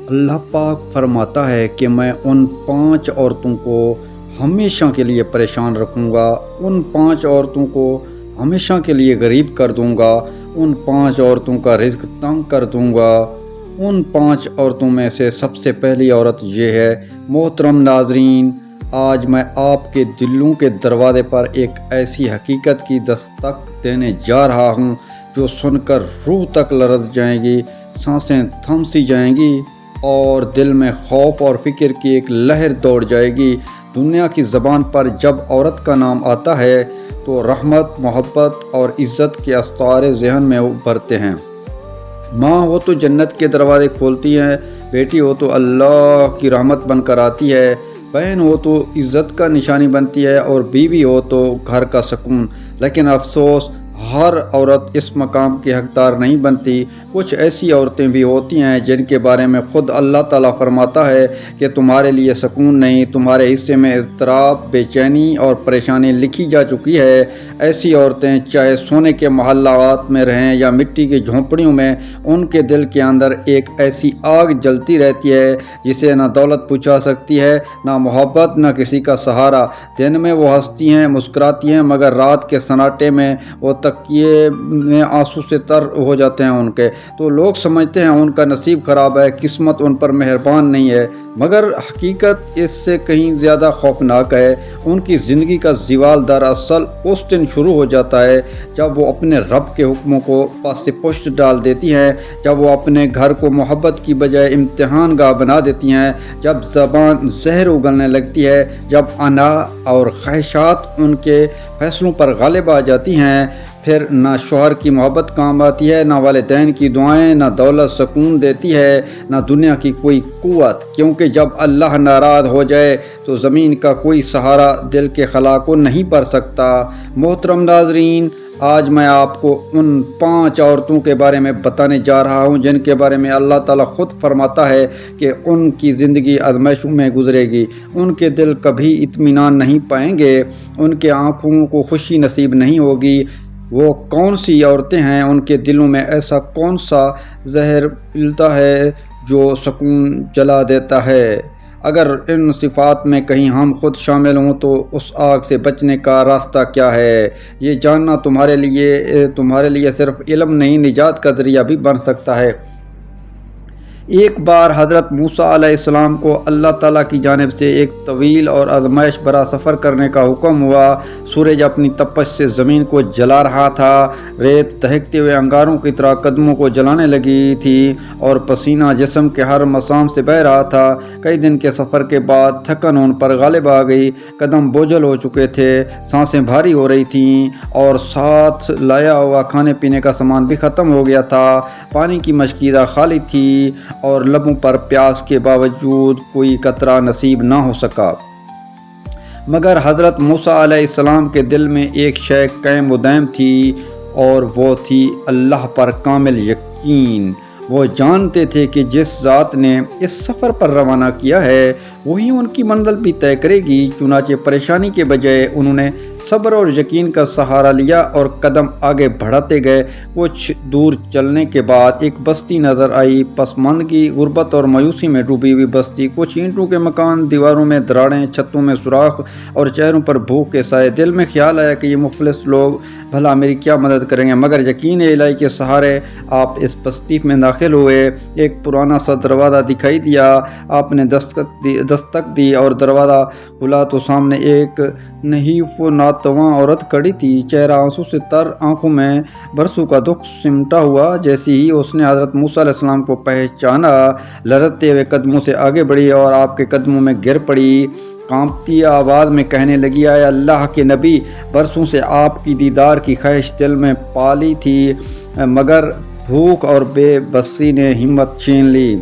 اللہ پاک فرماتا ہے کہ میں ان 5 عورتوں کو ہمیشہ کے لیے پریشان رکھوں گا، ان 5 عورتوں کو ہمیشہ کے لیے غریب کر دوں گا، ان 5 عورتوں کا رزق تنگ کر دوں گا۔ ان 5 عورتوں میں سے سب سے پہلی عورت یہ ہے۔ محترم ناظرین، آج میں آپ کے دلوں کے دروازے پر ایک ایسی حقیقت کی دستک دینے جا رہا ہوں جو سن کر روح تک لرز جائیں گی، سانسیں تھم سی جائیں گی اور دل میں خوف اور فکر کی ایک لہر دوڑ جائے گی۔ دنیا کی زبان پر جب عورت کا نام آتا ہے تو رحمت، محبت اور عزت کے استعارے ذہن میں ابھرتے ہیں۔ ماں ہو تو جنت کے دروازے کھولتی ہے، بیٹی ہو تو اللہ کی رحمت بن کر آتی ہے، بہن ہو تو عزت کا نشانی بنتی ہے اور بیوی ہو تو گھر کا سکون۔ لیکن افسوس، ہر عورت اس مقام کی حقدار نہیں بنتی۔ کچھ ایسی عورتیں بھی ہوتی ہیں جن کے بارے میں خود اللہ تعالیٰ فرماتا ہے کہ تمہارے لیے سکون نہیں، تمہارے حصے میں اضطراب، بے چینی اور پریشانی لکھی جا چکی ہے۔ ایسی عورتیں چاہے سونے کے محلات میں رہیں یا مٹی کی جھونپڑیوں میں، ان کے دل کے اندر ایک ایسی آگ جلتی رہتی ہے جسے نہ دولت بجھا سکتی ہے، نہ محبت، نہ کسی کا سہارا۔ دن میں وہ ہنستی ہیں، مسکراتی ہیں، مگر رات کے سناٹے میں وہ تکیے میں آنسو سے تر ہو جاتے ہیں ان کے۔ تو لوگ سمجھتے ہیں ان کا نصیب خراب ہے، قسمت ان پر مہربان نہیں ہے، مگر حقیقت اس سے کہیں زیادہ خوفناک ہے۔ ان کی زندگی کا زوال دراصل اس دن شروع ہو جاتا ہے جب وہ اپنے رب کے حکموں کو پس پشت ڈال دیتی ہیں، جب وہ اپنے گھر کو محبت کی بجائے امتحان گاہ بنا دیتی ہیں، جب زبان زہر اگلنے لگتی ہے، جب انا اور خواہشات ان کے فیصلوں پر غالب آ جاتی ہیں۔ پھر نہ شوہر کی محبت کام آتی ہے، نہ والدین کی دعائیں، نہ دولت سکون دیتی ہے، نہ دنیا کی کوئی قوت، کیونکہ جب اللہ ناراض ہو جائے تو زمین کا کوئی سہارا دل کے خلا کو نہیں بھر سکتا۔ محترم ناظرین، آج میں آپ کو ان 5 عورتوں کے بارے میں بتانے جا رہا ہوں جن کے بارے میں اللہ تعالیٰ خود فرماتا ہے کہ ان کی زندگی آزمائشوں میں گزرے گی، ان کے دل کبھی اطمینان نہیں پائیں گے، ان کے آنکھوں کو خوشی نصیب نہیں ہوگی۔ وہ کون سی عورتیں ہیں؟ ان کے دلوں میں ایسا کون سا زہر پھیلتا ہے جو سکون جلا دیتا ہے؟ اگر ان صفات میں کہیں ہم خود شامل ہوں تو اس آگ سے بچنے کا راستہ کیا ہے؟ یہ جاننا تمہارے لیے صرف علم نہیں، نجات کا ذریعہ بھی بن سکتا ہے۔ ایک بار حضرت موسیٰ علیہ السلام کو اللہ تعالیٰ کی جانب سے ایک طویل اور آزمائش بھرا سفر کرنے کا حکم ہوا۔ سورج اپنی تپش سے زمین کو جلا رہا تھا، ریت دہکتے ہوئے انگاروں کی طرح قدموں کو جلانے لگی تھی اور پسینہ جسم کے ہر مسام سے بہہ رہا تھا۔ کئی دن کے سفر کے بعد تھکن ان پر غالب آ گئی، قدم بوجھل ہو چکے تھے، سانسیں بھاری ہو رہی تھیں اور ساتھ لایا ہوا کھانے پینے کا سامان بھی ختم ہو گیا تھا۔ پانی کی مشکیزہ خالی تھی اور لبوں پر پیاس کے باوجود کوئی قطرہ نصیب نہ ہو سکا۔ مگر حضرت موسیٰ علیہ السلام کے دل میں ایک شے قائم و دائم تھی اور وہ تھی اللہ پر کامل یقین۔ وہ جانتے تھے کہ جس ذات نے اس سفر پر روانہ کیا ہے وہی ان کی منزل بھی طے کرے گی۔ چنانچہ پریشانی کے بجائے انہوں نے صبر اور یقین کا سہارا لیا اور قدم آگے بڑھاتے گئے۔ کچھ دور چلنے کے بعد ایک بستی نظر آئی، پسماندگی، غربت اور مایوسی میں ڈوبی ہوئی بستی۔ کچھ اینٹوں کے مکان، دیواروں میں دراڑیں، چھتوں میں سوراخ اور چہروں پر بھوک کے سائے۔ دل میں خیال آیا کہ یہ مفلس لوگ بھلا میری کیا مدد کریں گے، مگر یقین الہی کے سہارے آپ اس بستی میں داخل ہوئے۔ ایک پرانا سا دروازہ دکھائی دیا، آپ نے دستک دی اور دروازہ کھلا تو سامنے ایک نحیف و ناتواں عورت کھڑی تھی، چہرہ آنسو سے تر، آنکھوں میں برسوں کا دکھ سمٹا ہوا۔ جیسے ہی اس نے حضرت موسیٰ علیہ السلام کو پہچانا، لرزتے ہوئے قدموں سے آگے بڑھی اور آپ کے قدموں میں گر پڑی، کانپتی آواز میں کہنے لگی، اے اللہ کے نبی، برسوں سے آپ کی دیدار کی خواہش دل میں پالی تھی، مگر بھوک اور بے بسی نے ہمت چھین لی۔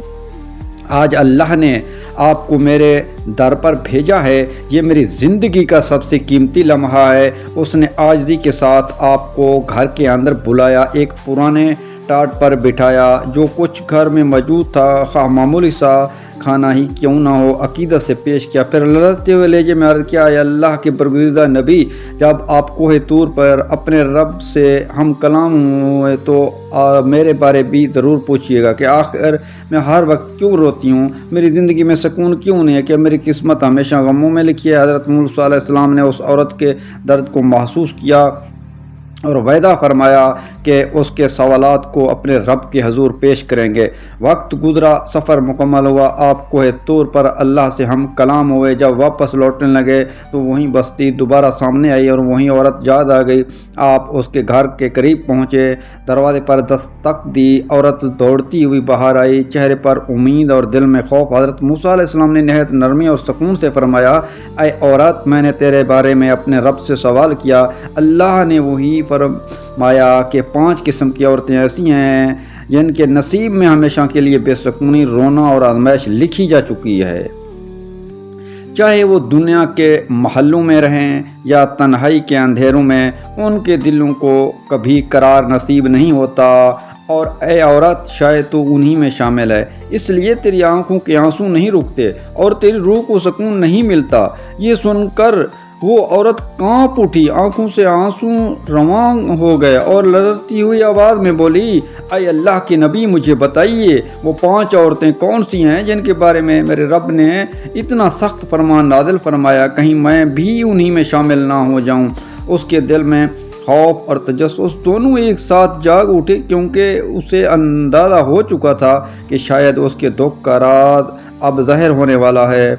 آج اللہ نے آپ کو میرے در پر بھیجا ہے، یہ میری زندگی کا سب سے قیمتی لمحہ ہے۔ اس نے عاجزی کے ساتھ آپ کو گھر کے اندر بلایا، ایک پرانے ٹاٹ پر بٹھایا۔ جو کچھ گھر میں موجود تھا، خواہ معمولی سا خانہ ہی کیوں نہ ہو عقیدت سے پیش کیا۔ پھر لرزتے ہوئے لہجے میں عرض کیا، اے اللہ کے برگزیدہ نبی، جب آپ کوہ طور پر اپنے رب سے ہم کلام ہوئے تو میرے بارے بھی ضرور پوچھیے گا کہ آخر میں ہر وقت کیوں روتی ہوں، میری زندگی میں سکون کیوں نہیں ہے، کہ میری قسمت ہمیشہ غموں میں لکھی ہے۔ حضرت موسیٰ علیہ السلام نے اس عورت کے درد کو محسوس کیا اور وعدہ فرمایا کہ اس کے سوالات کو اپنے رب کے حضور پیش کریں گے۔ وقت گزرا، سفر مکمل ہوا، آپ کوہ طور پر اللہ سے ہم کلام ہوئے۔ جب واپس لوٹنے لگے تو وہیں بستی دوبارہ سامنے آئی اور وہیں عورت یاد آ گئی۔ آپ اس کے گھر کے قریب پہنچے، دروازے پر دستک دی، عورت دوڑتی ہوئی باہر آئی، چہرے پر امید اور دل میں خوف۔ حضرت موسیٰ علیہ السلام نے نہایت نرمی اور سکون سے فرمایا، اے عورت، میں نے تیرے بارے میں اپنے رب سے سوال کیا، اللہ نے وہی فرمایا کہ 5 قسم کی عورتیں ایسی ہیں جن کے نصیب میں ہمیشہ کے لیے بے سکونی، رونا اور آزمائش لکھی جا چکی ہے، چاہے وہ دنیا کے محلوں میں رہیں یا تنہائی کے اندھیروں میں، ان کے دلوں کو کبھی قرار نصیب نہیں ہوتا، اور اے عورت، شاید تو انہی میں شامل ہے، اس لیے تیری آنکھوں کے آنسو نہیں رکتے اور تیری روح کو سکون نہیں ملتا۔ یہ سن کر وہ عورت کانپ اٹھی، آنکھوں سے آنسو رواں ہو گئے اور لرزتی ہوئی آواز میں بولی، اے اللہ کے نبی، مجھے بتائیے وہ 5 عورتیں کون سی ہیں جن کے بارے میں میرے رب نے اتنا سخت فرمان نازل فرمایا، کہیں میں بھی انہی میں شامل نہ ہو جاؤں۔ اس کے دل میں خوف اور تجسس دونوں ایک ساتھ جاگ اٹھے، کیونکہ اسے اندازہ ہو چکا تھا کہ شاید اس کے دکھ کا راز اب ظاہر ہونے والا ہے۔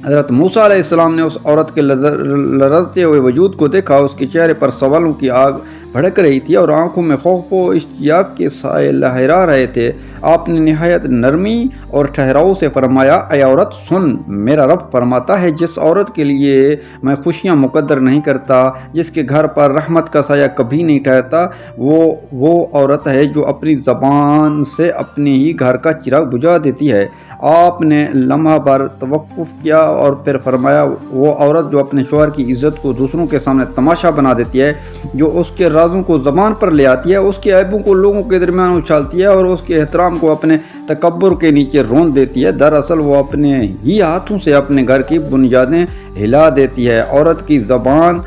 حضرت موسیٰ علیہ السلام نے اس عورت کے لرزتے ہوئے وجود کو دیکھا، اس کے چہرے پر سوالوں کی آگ بھڑک رہی تھی اور آنکھوں میں خوف و اشتیاق کے سائے لہرا رہے تھے۔ آپ نے نہایت نرمی اور ٹھہراؤ سے فرمایا، اے عورت سن، میرا رب فرماتا ہے، جس عورت کے لیے میں خوشیاں مقدر نہیں کرتا، جس کے گھر پر رحمت کا سایہ کبھی نہیں ٹھہرتا، وہ عورت ہے جو اپنی زبان سے اپنے ہی گھر کا چراغ بجھا دیتی ہے۔ آپ نے لمحہ بھر توقف کیا اور پھر فرمایا، وہ عورت جو اپنے شوہر کی عزت کو دوسروں کے سامنے تماشا بنا دیتی ہے، جو اس کے رازوں کو زبان پر لے آتی ہے، اس کے عیبوں کو لوگوں کے درمیان اچھالتی ہے اور اس کے احترام کو اپنے تکبر کے نیچے رون دیتی ہے، دراصل وہ اپنے ہی ہاتھوں سے اپنے گھر کی بنیادیں ہلا دیتی ہے۔ عورت کی زبان،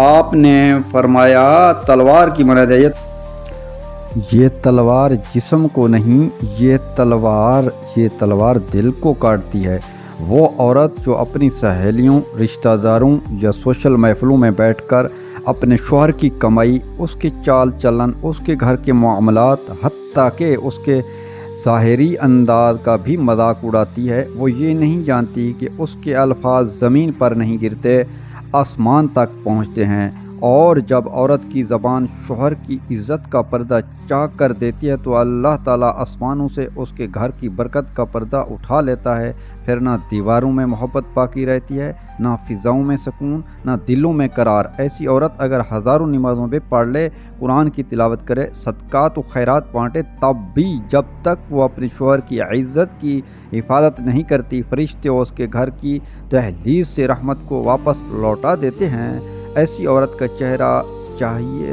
آپ نے فرمایا، تلوار کی مانند ہے، یہ تلوار جسم کو نہیں، یہ تلوار دل کو کاٹتی ہے۔ وہ عورت جو اپنی سہیلیوں، رشتہ داروں یا سوشل محفلوں میں بیٹھ کر اپنے شوہر کی کمائی، اس کے چال چلن، اس کے گھر کے معاملات، حتیٰ کہ اس کے ظاہری انداز کا بھی مذاق اڑاتی ہے، وہ یہ نہیں جانتی کہ اس کے الفاظ زمین پر نہیں گرتے، آسمان تک پہنچتے ہیں۔ اور جب عورت کی زبان شوہر کی عزت کا پردہ چاک کر دیتی ہے تو اللہ تعالیٰ آسمانوں سے اس کے گھر کی برکت کا پردہ اٹھا لیتا ہے، پھر نہ دیواروں میں محبت باقی رہتی ہے، نہ فضاؤں میں سکون، نہ دلوں میں قرار۔ ایسی عورت اگر ہزاروں نمازوں پہ پڑھ لے، قرآن کی تلاوت کرے، صدقات و خیرات بانٹے، تب بھی جب تک وہ اپنے شوہر کی عزت کی حفاظت نہیں کرتی، فرشتے اس کے گھر کی دہلیز سے رحمت کو واپس لوٹا دیتے ہیں۔ ایسی عورت کا چہرہ چاہیے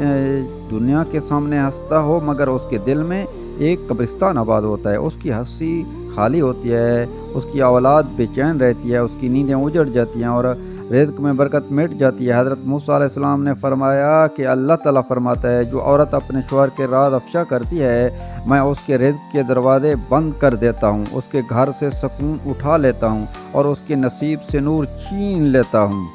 دنیا کے سامنے ہنستا ہو، مگر اس کے دل میں ایک قبرستان آباد ہوتا ہے، اس کی ہنسی خالی ہوتی ہے، اس کی اولاد بے چین رہتی ہے، اس کی نیندیں اجڑ جاتی ہیں اور رزق میں برکت مٹ جاتی ہے۔ حضرت موسیٰ علیہ السلام نے فرمایا کہ اللہ تعالیٰ فرماتا ہے، جو عورت اپنے شوہر کے راز افشا کرتی ہے، میں اس کے رزق کے دروازے بند کر دیتا ہوں، اس کے گھر سے سکون اٹھا لیتا ہوں اور اس کے نصیب سے نور چھین لیتا ہوں۔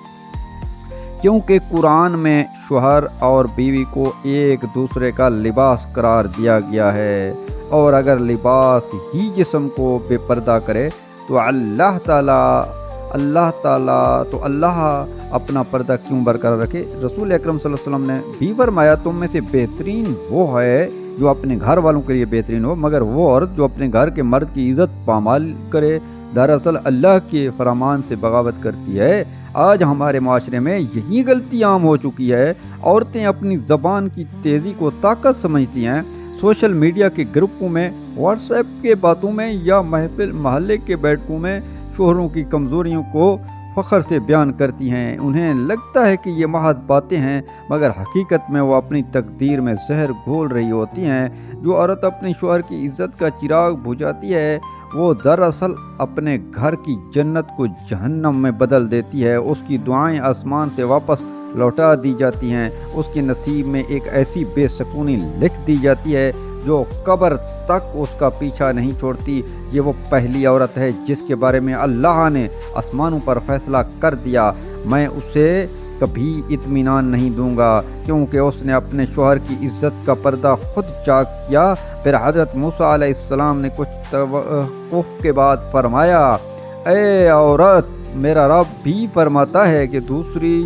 کیونکہ قرآن میں شوہر اور بیوی کو ایک دوسرے کا لباس قرار دیا گیا ہے، اور اگر لباس ہی جسم کو بے پردہ کرے تو اللہ اپنا پردہ کیوں برقرار رکھے؟ رسول اکرم صلی اللہ علیہ وسلم نے بھی فرمایا، تم میں سے بہترین وہ ہے جو اپنے گھر والوں کے لیے بہترین ہو، مگر وہ عورت جو اپنے گھر کے مرد کی عزت پامال کرے، دراصل اللہ کے فرمان سے بغاوت کرتی ہے۔ آج ہمارے معاشرے میں یہی غلطی عام ہو چکی ہے، عورتیں اپنی زبان کی تیزی کو طاقت سمجھتی ہیں، سوشل میڈیا کے گروپوں میں، واٹس ایپ کے باتوں میں یا محلے کے بیٹھکوں میں شوہروں کی کمزوریوں کو فخر سے بیان کرتی ہیں۔ انہیں لگتا ہے کہ یہ محض باتیں ہیں، مگر حقیقت میں وہ اپنی تقدیر میں زہر گھول رہی ہوتی ہیں۔ جو عورت اپنے شوہر کی عزت کا چراغ بجھاتی ہے، وہ دراصل اپنے گھر کی جنت کو جہنم میں بدل دیتی ہے، اس کی دعائیں آسمان سے واپس لوٹا دی جاتی ہیں، اس کے نصیب میں ایک ایسی بے سکونی لکھ دی جاتی ہے جو قبر تک اس کا پیچھا نہیں چھوڑتی۔ یہ وہ پہلی عورت ہے جس کے بارے میں اللہ نے آسمانوں پر فیصلہ کر دیا، میں اسے کبھی اطمینان نہیں دوں گا، کیونکہ اس نے اپنے شوہر کی عزت کا پردہ خود چاک کیا۔ پھر حضرت موسیٰ علیہ السلام نے کچھ توقف کے بعد فرمایا، اے عورت، میرا رب بھی فرماتا ہے کہ دوسری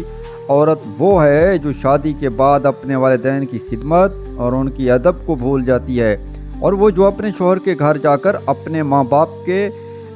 عورت وہ ہے جو شادی کے بعد اپنے والدین کی خدمت اور ان کی ادب کو بھول جاتی ہے، اور وہ جو اپنے شوہر کے گھر جا کر اپنے ماں باپ کے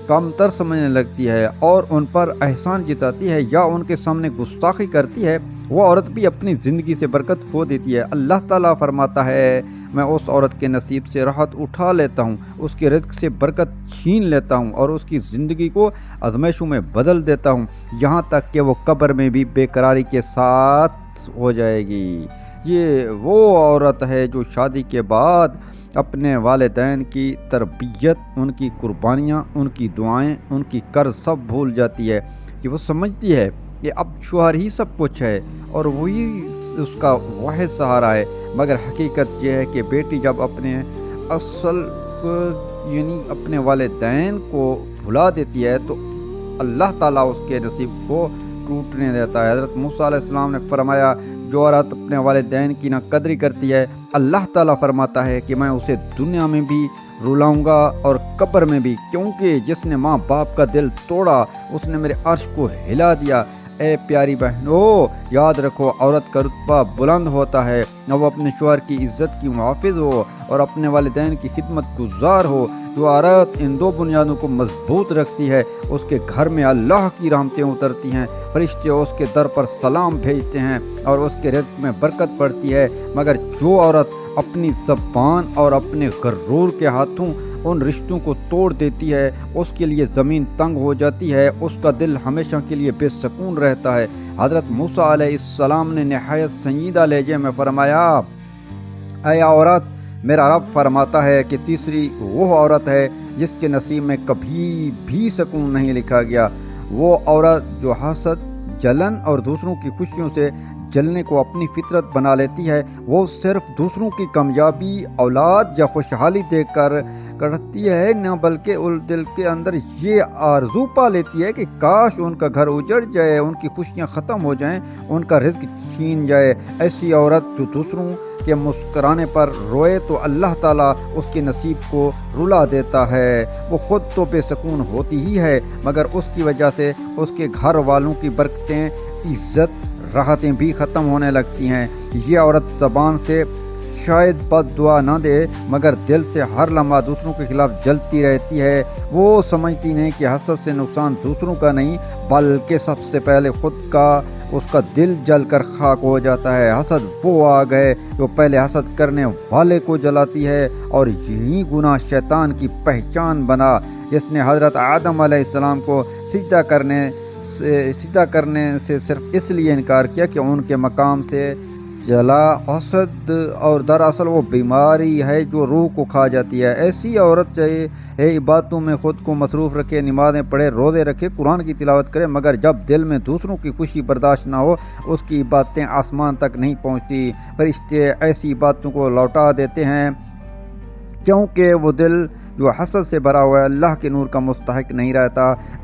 کم تر سمجھنے لگتی ہے اور ان پر احسان جتاتی ہے یا ان کے سامنے گستاخی کرتی ہے، وہ عورت بھی اپنی زندگی سے برکت کھو دیتی ہے۔ اللہ تعالیٰ فرماتا ہے، میں اس عورت کے نصیب سے راحت اٹھا لیتا ہوں، اس کے رزق سے برکت چھین لیتا ہوں اور اس کی زندگی کو آزمائشوں میں بدل دیتا ہوں، یہاں تک کہ وہ قبر میں بھی بے قراری کے ساتھ ہو جائے گی۔ یہ وہ عورت ہے جو شادی کے بعد اپنے والدین کی تربیت، ان کی قربانیاں، ان کی دعائیں، ان کی قرض سب بھول جاتی ہے، کہ وہ سمجھتی ہے کہ اب شوہر ہی سب کچھ ہے اور وہی اس کا واحد سہارا ہے، مگر حقیقت یہ ہے کہ بیٹی جب اپنے اصل یعنی اپنے والدین کو بھلا دیتی ہے تو اللہ تعالیٰ اس کے نصیب کو ٹوٹنے دیتا ہے۔ حضرت موسیٰ علیہ السلام نے فرمایا، جو عورت اپنے والدین کی ناقدری کرتی ہے، اللہ تعالیٰ فرماتا ہے کہ میں اسے دنیا میں بھی رلاؤں گا اور قبر میں بھی، کیونکہ جس نے ماں باپ کا دل توڑا اس نے میرے عرش کو ہلا دیا۔ اے پیاری بہنوں، یاد رکھو، عورت کا رتبہ بلند ہوتا ہے، وہ اپنے شوہر کی عزت کی محافظ ہو اور اپنے والدین کی خدمت گزار ہو۔ جو عورت ان دو بنیادوں کو مضبوط رکھتی ہے، اس کے گھر میں اللہ کی رحمتیں اترتی ہیں، فرشتے اس کے در پر سلام بھیجتے ہیں اور اس کے رزق میں برکت پڑتی ہے۔ مگر جو عورت اپنی زبان اور اپنے غرور کے ہاتھوں ان رشتوں کو توڑ دیتی ہے، اس کے لیے زمین تنگ ہو جاتی ہے، اس کا دل ہمیشہ کے لیے بے سکون رہتا ہے۔ حضرت موسیٰ علیہ السلام نے نہایت سنجیدہ لہجے میں فرمایا، اے عورت، میرا رب فرماتا ہے کہ تیسری وہ عورت ہے جس کے نصیب میں کبھی بھی سکون نہیں لکھا گیا، وہ عورت جو حسد، جلن اور دوسروں کی خوشیوں سے جلنے کو اپنی فطرت بنا لیتی ہے، وہ صرف دوسروں کی کامیابی، اولاد یا خوشحالی دیکھ کر کرتی ہے، نہ بلکہ دل کے اندر یہ آرزو پا لیتی ہے کہ کاش ان کا گھر اجڑ جائے، ان کی خوشیاں ختم ہو جائیں، ان کا رزق چھین جائے۔ ایسی عورت جو دوسروں کے مسکرانے پر روئے تو اللہ تعالیٰ اس کے نصیب کو رلا دیتا ہے۔ وہ خود تو بے سکون ہوتی ہی ہے، مگر اس کی وجہ سے اس کے گھر والوں کی برکتیں، عزت، راحتیں بھی ختم ہونے لگتی ہیں۔ یہ عورت زبان سے شاید بد دعا نہ دے، مگر دل سے ہر لمحہ دوسروں کے خلاف جلتی رہتی ہے۔ وہ سمجھتی نہیں کہ حسد سے نقصان دوسروں کا نہیں بلکہ سب سے پہلے خود کا، اس کا دل جل کر خاک ہو جاتا ہے۔ حسد وہ آگ ہے جو پہلے حسد کرنے والے کو جلاتی ہے، اور یہی گناہ شیطان کی پہچان بنا، جس نے حضرت آدم علیہ السلام کو سجدہ کرنے سے صرف اس لیے انکار کیا کہ ان کے مقام سے جلا۔ حسد اور دراصل وہ بیماری ہے جو روح کو کھا جاتی ہے۔ ایسی عورت چاہے عبادتوں میں خود کو مصروف رکھے، نمازیں پڑھے، روزے رکھے، قرآن کی تلاوت کرے، مگر جب دل میں دوسروں کی خوشی برداشت نہ ہو، اس کی عبادتیں آسمان تک نہیں پہنچتی۔ فرشتے ایسی عبادتوں کو لوٹا دیتے ہیں، کیونکہ وہ دل جو حسد سے بھرا ہوا ہے اللہ کے نور کا مستحق نہیں رہتا۔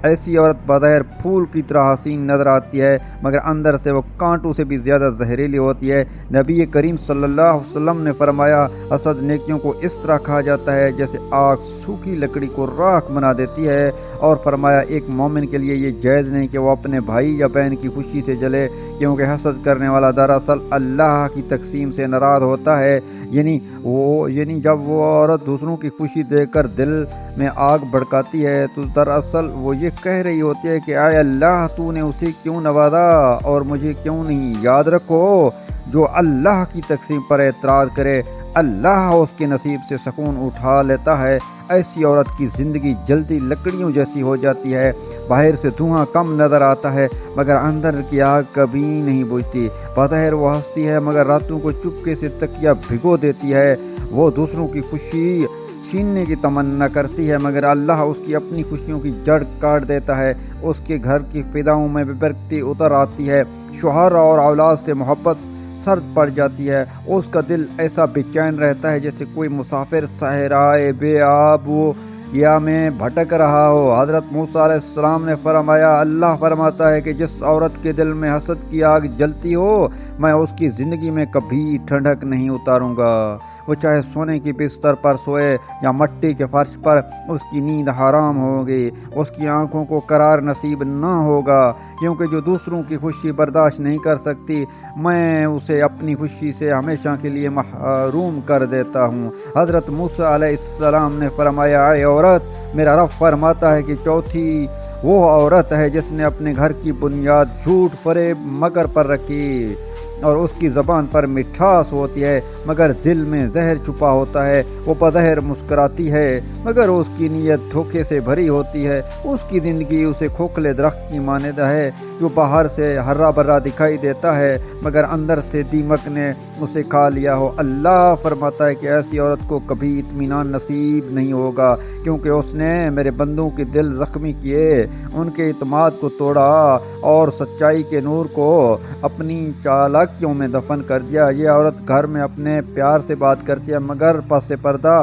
ایسی عورت بظاہر پھول کی طرح حسین نظر آتی ہے، مگر اندر سے وہ کانٹوں سے بھی زیادہ زہریلی ہوتی ہے۔ نبی کریم صلی اللہ علیہ وسلم نے فرمایا، حسد نیکیوں کو اس طرح کھا جاتا ہے جیسے آگ سوکھی لکڑی کو راکھ بنا دیتی ہے، اور فرمایا ایک مومن کے لیے یہ جائز نہیں کہ وہ اپنے بھائی یا بہن کی خوشی سے جلے، کیونکہ حسد کرنے والا دراصل اللہ کی تقسیم سے ناراض ہوتا ہے۔ یعنی جب وہ عورت دوسروں کی خوشی دیکھ کر دل میں آگ بھڑکاتی ہے تو دراصل وہ یہ کہہ رہی ہوتی ہے کہ اے اللہ، تو نے اسے کیوں نوازا اور مجھے کیوں نہیں؟ یاد رکھو، جو اللہ کی تقسیم پر اعتراض کرے، اللہ اس کے نصیب سے سکون اٹھا لیتا ہے۔ ایسی عورت کی زندگی جلدی لکڑیوں جیسی ہو جاتی ہے، باہر سے دھواں کم نظر آتا ہے مگر اندر کی آگ کبھی نہیں بجھتی۔ بظاہر وہ ہنستی ہے مگر راتوں کو چپکے سے تکیہ بھگو دیتی ہے۔ وہ دوسروں کی خوشی چھیننے کی تمنا کرتی ہے، مگر اللہ اس کی اپنی خوشیوں کی جڑ کاٹ دیتا ہے۔ اس کے گھر کی فضاؤں میں بے برکتی اتر آتی ہے، شوہر اور اولاد سے محبت سرد پڑ جاتی ہے، اس کا دل ایسا بے چین رہتا ہے جیسے کوئی مسافر صحرائے بے آب و یا میں بھٹک رہا ہو۔ حضرت موسیٰ علیہ السلام نے فرمایا، اللہ فرماتا ہے کہ جس عورت کے دل میں حسد کی آگ جلتی ہو، میں اس کی زندگی میں کبھی ٹھنڈک نہیں اتاروں گا۔ وہ چاہے سونے کی بستر پر سوئے یا مٹی کے فرش پر، اس کی نیند حرام ہوگی، اس کی آنکھوں کو قرار نصیب نہ ہوگا، کیونکہ جو دوسروں کی خوشی برداشت نہیں کر سکتی، میں اسے اپنی خوشی سے ہمیشہ کے لیے محروم کر دیتا ہوں۔ حضرت موسیٰ علیہ السلام نے فرمایا، اے عورت، میرا رب فرماتا ہے کہ چوتھی وہ عورت ہے جس نے اپنے گھر کی بنیاد جھوٹ، فریب، مکر پر رکھی، اور اس کی زبان پر مٹھاس ہوتی ہے مگر دل میں زہر چھپا ہوتا ہے۔ وہ بظاہر مسکراتی ہے مگر اس کی نیت دھوکے سے بھری ہوتی ہے۔ اس کی زندگی اسے کھوکھلے درخت کی مانند ہے جو باہر سے ہرا بھرا دکھائی دیتا ہے مگر اندر سے دیمک نے اسے کھا لیا ہو۔ اللہ فرماتا ہے کہ ایسی عورت کو کبھی اطمینان نصیب نہیں ہوگا، کیونکہ اس نے میرے بندوں کے دل زخمی کیے، ان کے اعتماد کو توڑا اور سچائی کے نور کو اپنی چالاکیوں میں دفن کر دیا۔ یہ عورت گھر میں اپنے پیار سے بات کرتی ہے مگر پس پردہ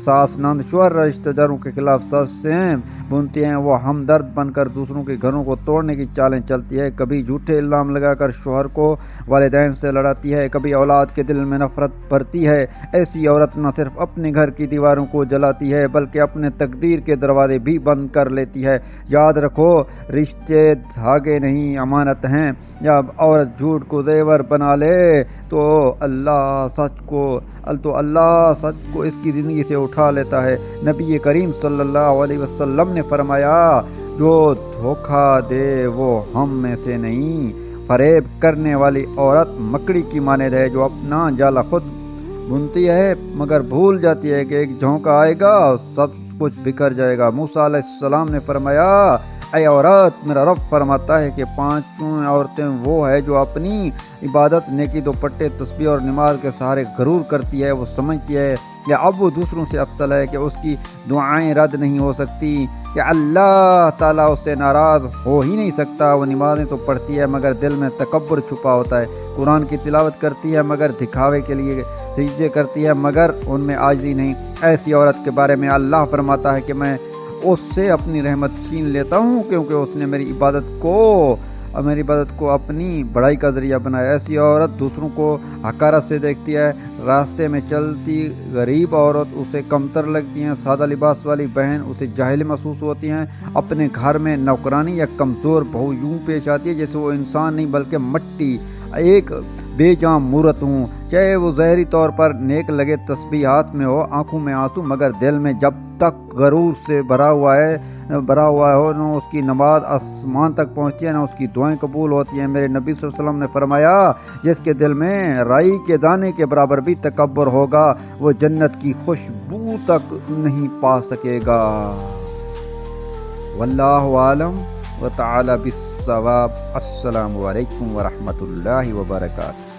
ساس، نند، شوہر، رشتہ داروں کے خلاف سازشیں بنتی ہیں۔ وہ ہمدرد بن کر دوسروں کے گھروں کو توڑنے کی چالیں چلتی ہے، کبھی جھوٹے الزام لگا کر شوہر کو والدین سے لڑاتی ہے، کبھی اولاد کے دل میں نفرت بھرتی ہے۔ ایسی عورت نہ صرف اپنے گھر کی دیواروں کو جلاتی ہے بلکہ اپنے تقدیر کے دروازے بھی بند کر لیتی ہے۔ یاد رکھو، رشتے دھاگے نہیں، امانت ہیں۔ جب عورت جھوٹ کو زیور بنا لے تو اللہ سچ کو اس کی زندگی سے اٹھا لیتا ہے۔ نبی کریم صلی اللہ علیہ وسلم نے فرمایا، جو دھوکہ دے وہ ہم میں سے نہیں۔ فریب کرنے والی عورت مکڑی کی مانند ہے جو اپنا جالا خود بنتی ہے مگر بھول جاتی ہے کہ ایک جھونکا آئے گا سب کچھ بکھر جائے گا۔ موسیٰ علیہ السلام نے فرمایا، اے عورت، میرا رب فرماتا ہے کہ 5 عورتیں وہ ہے جو اپنی عبادت، نیکی، دوپٹے، تسبیح اور نماز کے سہارے غرور کرتی ہے۔ وہ سمجھتی ہے کہ اب وہ دوسروں سے افضل ہے، کہ اس کی دعائیں رد نہیں ہو سکتی، کہ اللہ تعالیٰ اس سے ناراض ہو ہی نہیں سکتا۔ وہ نمازیں تو پڑھتی ہے مگر دل میں تکبر چھپا ہوتا ہے، قرآن کی تلاوت کرتی ہے مگر دکھاوے کے لیے، سجدے کرتی ہے مگر ان میں عاجزی نہیں۔ ایسی عورت کے بارے میں اللہ فرماتا ہے کہ میں اس سے اپنی رحمت چھین لیتا ہوں، کیونکہ اس نے میری عبادت کو اپنی بڑائی کا ذریعہ بنایا۔ ایسی عورت دوسروں کو حقارت سے دیکھتی ہے، راستے میں چلتی غریب عورت اسے کمتر لگتی ہیں، سادہ لباس والی بہن اسے جاہل محسوس ہوتی ہیں، اپنے گھر میں نوکرانی یا کمزور بہو یوں پیش آتی ہے جیسے وہ انسان نہیں بلکہ مٹی، ایک بے جان مورت ہوں، چاہے وہ ظاہری طور پر نیک لگے، تسبیح ہاتھ میں ہو، آنکھوں میں آنسو، مگر دل میں جب تک غرور سے بھرا ہوا ہو، نہ اس کی نماز آسمان تک پہنچتی ہے نہ اس کی دعائیں قبول ہوتی ہیں۔ میرے نبی صلی اللہ علیہ وسلم نے فرمایا، جس کے دل میں رائی کے دانے کے برابر بھی تکبر ہوگا، وہ جنت کی خوشبو تک نہیں پا سکے گا۔ واللہ عالم و تعالی بالصواب۔ السلام علیکم ورحمۃ اللہ وبرکاتہ۔